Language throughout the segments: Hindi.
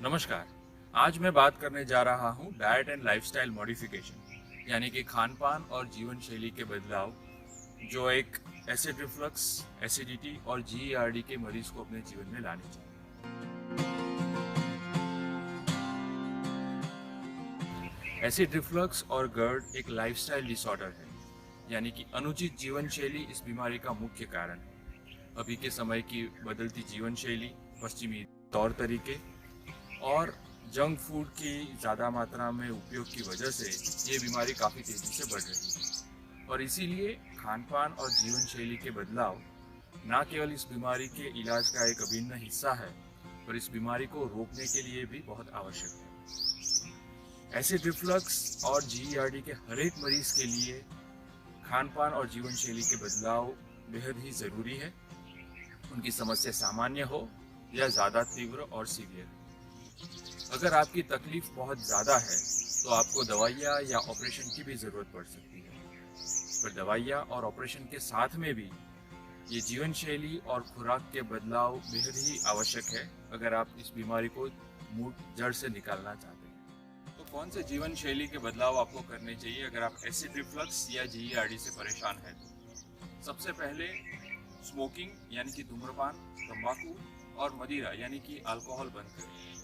नमस्कार। आज मैं बात करने जा रहा हूँ डाइट एंड लाइफस्टाइल मॉडिफिकेशन यानी कि खान पान और जीवन शैली के बदलाव जो एक एसिड रिफ्लक्स, एसिडिटी और जीईआरडी के मरीज को अपने जीवन में लाने चाहिए। एसिड रिफ्लक्स और गर्ड एक लाइफस्टाइल डिसऑर्डर है यानी कि अनुचित जीवन शैली इस बीमारी का मुख्य कारण है। अभी के समय की बदलती जीवन शैली, पश्चिमी तौर तरीके और जंक फूड की ज़्यादा मात्रा में उपयोग की वजह से ये बीमारी काफ़ी तेज़ी से बढ़ रही है और इसीलिए खान पान और जीवन शैली के बदलाव न केवल इस बीमारी के इलाज का एक अभिन्न हिस्सा है पर इस बीमारी को रोकने के लिए भी बहुत आवश्यक है। एसिड रिफ्लक्स और जीईआरडी के हर एक मरीज के लिए खान पान और जीवन शैली के बदलाव बेहद ही ज़रूरी है, उनकी समस्या सामान्य हो या ज़्यादा तीव्र और सीवियर। अगर आपकी तकलीफ बहुत ज़्यादा है तो आपको दवाइयाँ या ऑपरेशन की भी ज़रूरत पड़ सकती है, पर दवाइयाँ और ऑपरेशन के साथ में भी ये जीवन शैली और खुराक के बदलाव बेहद ही आवश्यक है अगर आप इस बीमारी को जड़ से निकालना चाहते हैं। तो कौन से जीवन शैली के बदलाव आपको करने चाहिए अगर आप एसिड रिफ्लक्स या जीईआरडी से परेशान हैं? सबसे पहले स्मोकिंग यानी कि धूम्रपान, तंबाकू और मदिरा यानी कि अल्कोहल बंद करें।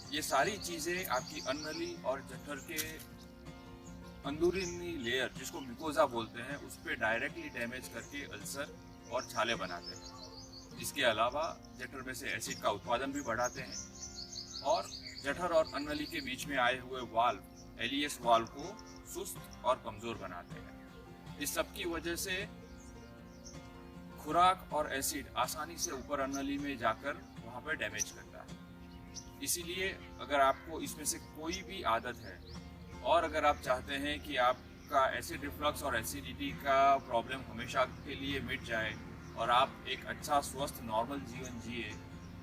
ये सारी चीज़ें आपकी अन्ननली और जठर के अंदरूनी लेयर, जिसको मिकोजा बोलते हैं, उस पर डायरेक्टली डैमेज करके अल्सर और छाले बनाते हैं। इसके अलावा जठर में से एसिड का उत्पादन भी बढ़ाते हैं और जठर और अन्ननली के बीच में आए हुए वाल्व, एलियस वाल्व को सुस्त और कमज़ोर बनाते हैं। इस सब की वजह से खुराक और एसिड आसानी से ऊपर अन्ननली में जाकर वहाँ पर डैमेज करता है। इसीलिए अगर आपको इसमें से कोई भी आदत है और अगर आप चाहते हैं कि आपका एसिड रिफ्लक्स और एसिडिटी का प्रॉब्लम हमेशा के लिए मिट जाए और आप एक अच्छा स्वस्थ नॉर्मल जीवन जिए,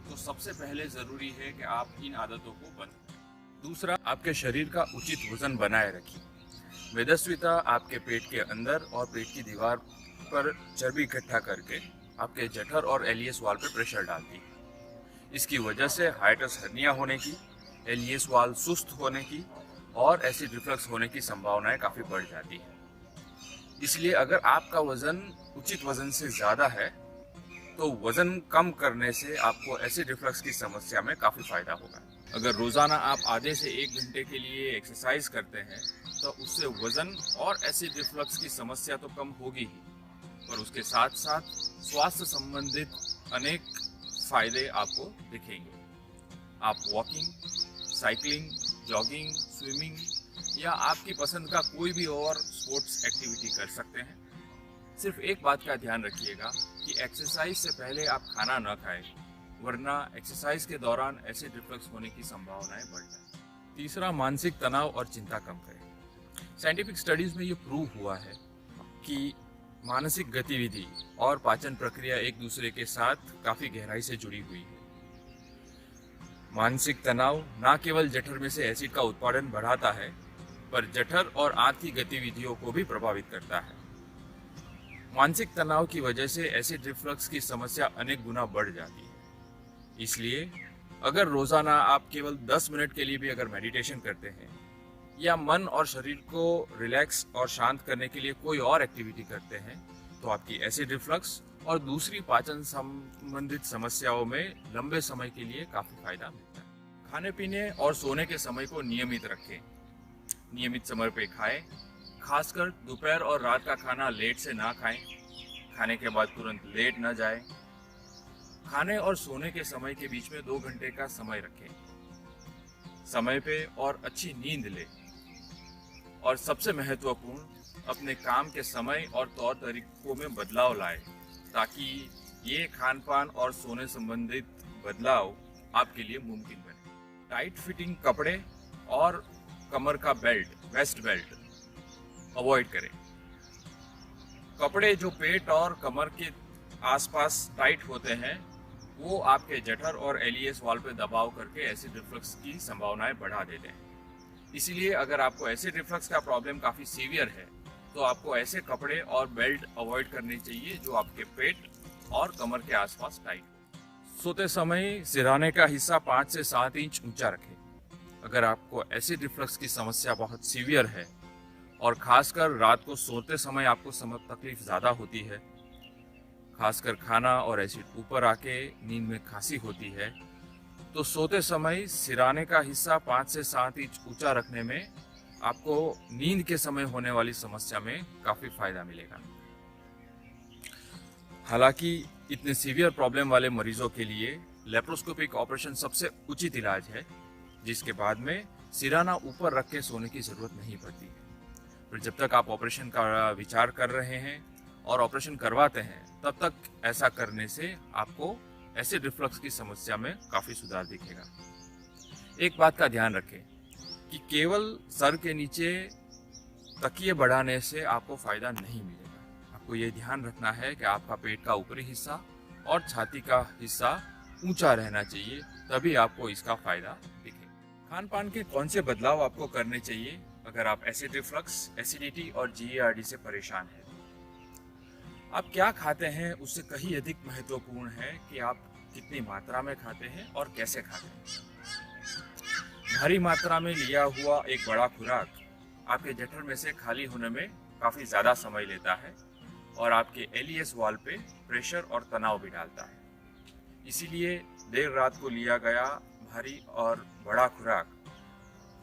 तो सबसे पहले ज़रूरी है कि आप इन आदतों को बंद करें। दूसरा, आपके शरीर का उचित वजन बनाए रखिए। मेदस्विता आपके पेट के अंदर और पेट की दीवार पर चर्बी इकट्ठा करके आपके जठर और एलियस वाल्व पर प्रेशर डालती है। इसकी वजह से हाइटस हर्निया होने की, एलियस वाल्व सुस्त होने की और एसिड रिफ्लक्स होने की संभावनाएं काफ़ी बढ़ जाती है। इसलिए अगर आपका वज़न उचित वज़न से ज़्यादा है तो वज़न कम करने से आपको एसिड रिफ्लक्स की समस्या में काफ़ी फ़ायदा होगा। अगर रोज़ाना आप आधे से 1 घंटे के लिए एक्सरसाइज करते हैं तो उससे वज़न और एसिड रिफ्लक्स की समस्या तो कम होगी ही, पर उसके साथ साथ स्वास्थ्य संबंधित अनेक फायदे आपको दिखेंगे। आप वॉकिंग, साइकिलिंग, जॉगिंग, स्विमिंग या आपकी पसंद का कोई भी और स्पोर्ट्स एक्टिविटी कर सकते हैं। सिर्फ एक बात का ध्यान रखिएगा कि एक्सरसाइज से पहले आप खाना न खाएं, वरना एक्सरसाइज के दौरान एसिड रिफ्लक्स होने की संभावनाएं बढ़ जाएं। तीसरा, मानसिक तनाव और चिंता कम करें। साइंटिफिक स्टडीज में ये प्रूव हुआ है कि मानसिक गतिविधि और पाचन प्रक्रिया एक दूसरे के साथ काफ़ी गहराई से जुड़ी हुई है। मानसिक तनाव न केवल जठर में से एसिड का उत्पादन बढ़ाता है पर जठर और आंत की गतिविधियों को भी प्रभावित करता है। मानसिक तनाव की वजह से एसिड रिफ्लक्स की समस्या अनेक गुना बढ़ जाती है। इसलिए अगर रोज़ाना आप केवल 10 मिनट के लिए भी अगर मेडिटेशन करते हैं या मन और शरीर को रिलैक्स और शांत करने के लिए कोई और एक्टिविटी करते हैं तो आपकी एसिड रिफ्लक्स और दूसरी पाचन संबंधित समस्याओं में लंबे समय के लिए काफ़ी फायदा मिलता है। खाने पीने और सोने के समय को नियमित रखें। नियमित समय पे खाएं, खासकर दोपहर और रात का खाना लेट से ना खाएं। खाने के बाद तुरंत लेट न जाएं। खाने और सोने के समय के बीच में 2 घंटे का समय रखें। समय पे और अच्छी नींद लें और सबसे महत्वपूर्ण, अपने काम के समय और तौर तरीकों में बदलाव लाएं ताकि ये खान पान और सोने संबंधित बदलाव आपके लिए मुमकिन बने। टाइट फिटिंग कपड़े और कमर का बेल्ट, वेस्ट बेल्ट अवॉइड करें। कपड़े जो पेट और कमर के आसपास टाइट होते हैं वो आपके जठर और एलियस वाल्व पे दबाव करके एसिड रिफ्लक्स की संभावनाएं बढ़ा देते हैं। इसीलिए अगर आपको एसिड रिफ्लक्स का प्रॉब्लम काफ़ी सीवियर है तो आपको ऐसे कपड़े और बेल्ट अवॉइड करने चाहिए जो आपके पेट और कमर के आसपास टाइट हो। सोते समय सिरहाने का हिस्सा 5 से 7 इंच ऊंचा रखें। अगर आपको एसिड रिफ्लक्स की समस्या बहुत सीवियर है और खासकर रात को सोते समय आपको तकलीफ ज़्यादा होती है, खासकर खाना और एसिड ऊपर आके नींद में खांसी होती है, तो सोते समय सिरहाने का हिस्सा 5 से 7 इंच ऊंचा रखने में आपको नींद के समय होने वाली समस्या में काफ़ी फायदा मिलेगा। हालांकि इतने सीवियर प्रॉब्लम वाले मरीजों के लिए लेप्रोस्कोपिक ऑपरेशन सबसे उचित इलाज है, जिसके बाद में सिरहाना ऊपर रख के सोने की ज़रूरत नहीं पड़ती है। फिर जब तक आप ऑपरेशन का विचार कर रहे हैं और ऑपरेशन करवाते हैं, तब तक ऐसा करने से आपको एसिड रिफ्लक्स की समस्या में काफ़ी सुधार दिखेगा। एक बात का ध्यान रखें कि केवल सर के नीचे तकिए बढ़ाने से आपको फ़ायदा नहीं मिलेगा। आपको ये ध्यान रखना है कि आपका पेट का ऊपरी हिस्सा और छाती का हिस्सा ऊंचा रहना चाहिए, तभी आपको इसका फ़ायदा दिखेगा। खान पान के कौन से बदलाव आपको करने चाहिए अगर आप एसिड रिफ्लक्स, एसिडिटी और GERD से परेशान हैं? आप क्या खाते हैं उससे कहीं अधिक महत्वपूर्ण है कि आप कितनी मात्रा में खाते हैं और कैसे खाते हैं। भारी मात्रा में लिया हुआ एक बड़ा खुराक आपके जठर में से खाली होने में काफ़ी ज़्यादा समय लेता है और आपके LES वाल्व पे प्रेशर और तनाव भी डालता है। इसीलिए देर रात को लिया गया भारी और बड़ा खुराक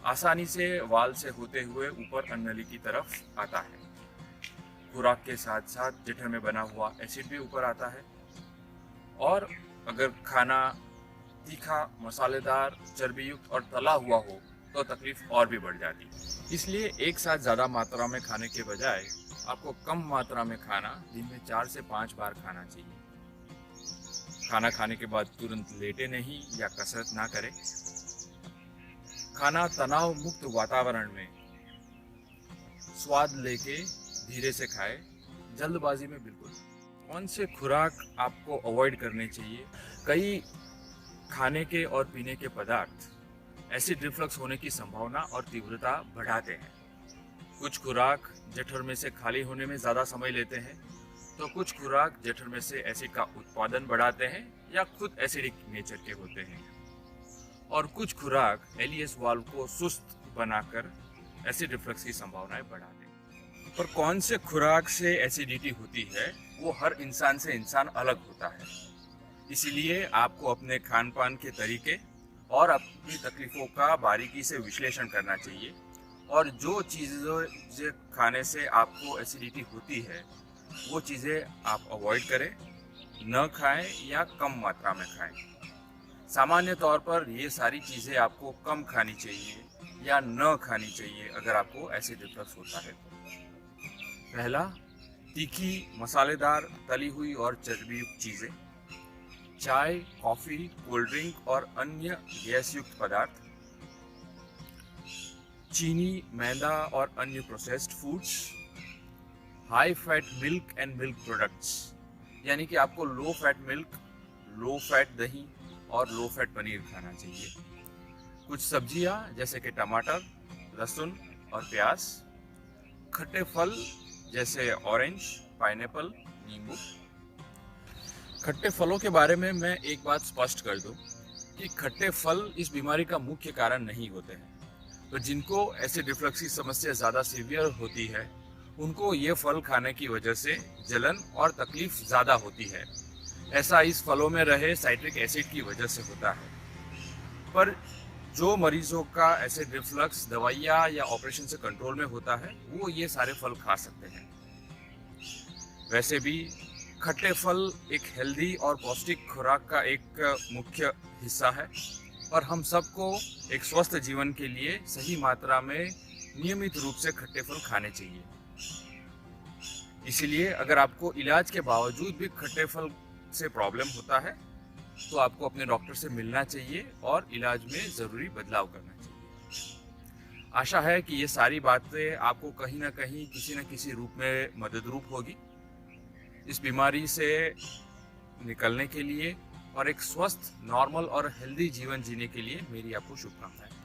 आसानी से वाल्व से होते हुए ऊपर अन्ननली की तरफ आता है। खुराक के साथ साथ जठर में बना हुआ एसिड भी ऊपर आता है और अगर खाना तीखा, मसालेदार, चर्बीयुक्त और तला हुआ हो तो तकलीफ और भी बढ़ जाती है। इसलिए एक साथ ज़्यादा मात्रा में खाने के बजाय आपको कम मात्रा में खाना दिन में 4 से 5 बार खाना चाहिए। खाना खाने के बाद तुरंत लेटे नहीं या कसरत ना करें। खाना तनाव मुक्त वातावरण में स्वाद लेके धीरे से खाएं, जल्दबाजी में बिल्कुल। कौन से खुराक आपको अवॉइड करने चाहिए? कई खाने के और पीने के पदार्थ एसिड रिफ्लक्स होने की संभावना और तीव्रता बढ़ाते हैं। कुछ खुराक जठर में से खाली होने में ज़्यादा समय लेते हैं, तो कुछ खुराक जठर में से एसिड का उत्पादन बढ़ाते हैं या खुद एसिडिक नेचर के होते हैं, और कुछ खुराक LES वाल्व को सुस्त बनाकर एसिड रिफ्लक्स की संभावनाएं बढ़ाते हैं। पर कौन से खुराक से एसिडिटी होती है वो हर इंसान से इंसान अलग होता है। इसीलिए आपको अपने खान पान के तरीके और अपनी तकलीफों का बारीकी से विश्लेषण करना चाहिए, और जो चीज़ें खाने से आपको एसिडिटी होती है वो चीज़ें आप अवॉइड करें, न खाएं या कम मात्रा में खाएं। सामान्य तौर पर ये सारी चीज़ें आपको कम खानी चाहिए या न खानी चाहिए अगर आपको एसिड रिफ्लक्स होता है। पहला, तीखी, मसालेदार, तली हुई और चर्बीयुक्त चीज़ें, चाय, कॉफ़ी, कोल्ड ड्रिंक और अन्य गैस युक्त पदार्थ, चीनी, मैदा और अन्य processed foods, high fat milk and milk products, यानी कि आपको low fat milk, low fat दही और लो फैट पनीर खाना चाहिए। कुछ सब्जियां जैसे कि टमाटर, लहसुन और प्याज, खट्टे फल जैसे ऑरेंज, पाइनएप्पल, नींबू। खट्टे फलों के बारे में मैं एक बात स्पष्ट कर दूं कि खट्टे फल इस बीमारी का मुख्य कारण नहीं होते हैं। तो जिनको एसिड रिफ्लक्स की समस्या ज़्यादा सीवियर होती है उनको ये फल खाने की वजह से जलन और तकलीफ ज़्यादा होती है। ऐसा इस फलों में रहे साइट्रिक एसिड की वजह से होता है। पर जो मरीजों का एसिड रिफ्लक्स दवाइयाँ या ऑपरेशन से कंट्रोल में होता है वो ये सारे फल खा सकते हैं। वैसे भी खट्टे फल एक हेल्दी और पौष्टिक खुराक का एक मुख्य हिस्सा है और हम सबको एक स्वस्थ जीवन के लिए सही मात्रा में नियमित रूप से खट्टे फल खाने चाहिए। इसीलिए अगर आपको इलाज के बावजूद भी खट्टे फल से प्रॉब्लम होता है तो आपको अपने डॉक्टर से मिलना चाहिए और इलाज में ज़रूरी बदलाव करना चाहिए। आशा है कि ये सारी बातें आपको कहीं ना कहीं किसी न किसी रूप में मददरूप होगी इस बीमारी से निकलने के लिए और एक स्वस्थ, नॉर्मल और हेल्दी जीवन जीने के लिए। मेरी आपको शुभकामनाएं।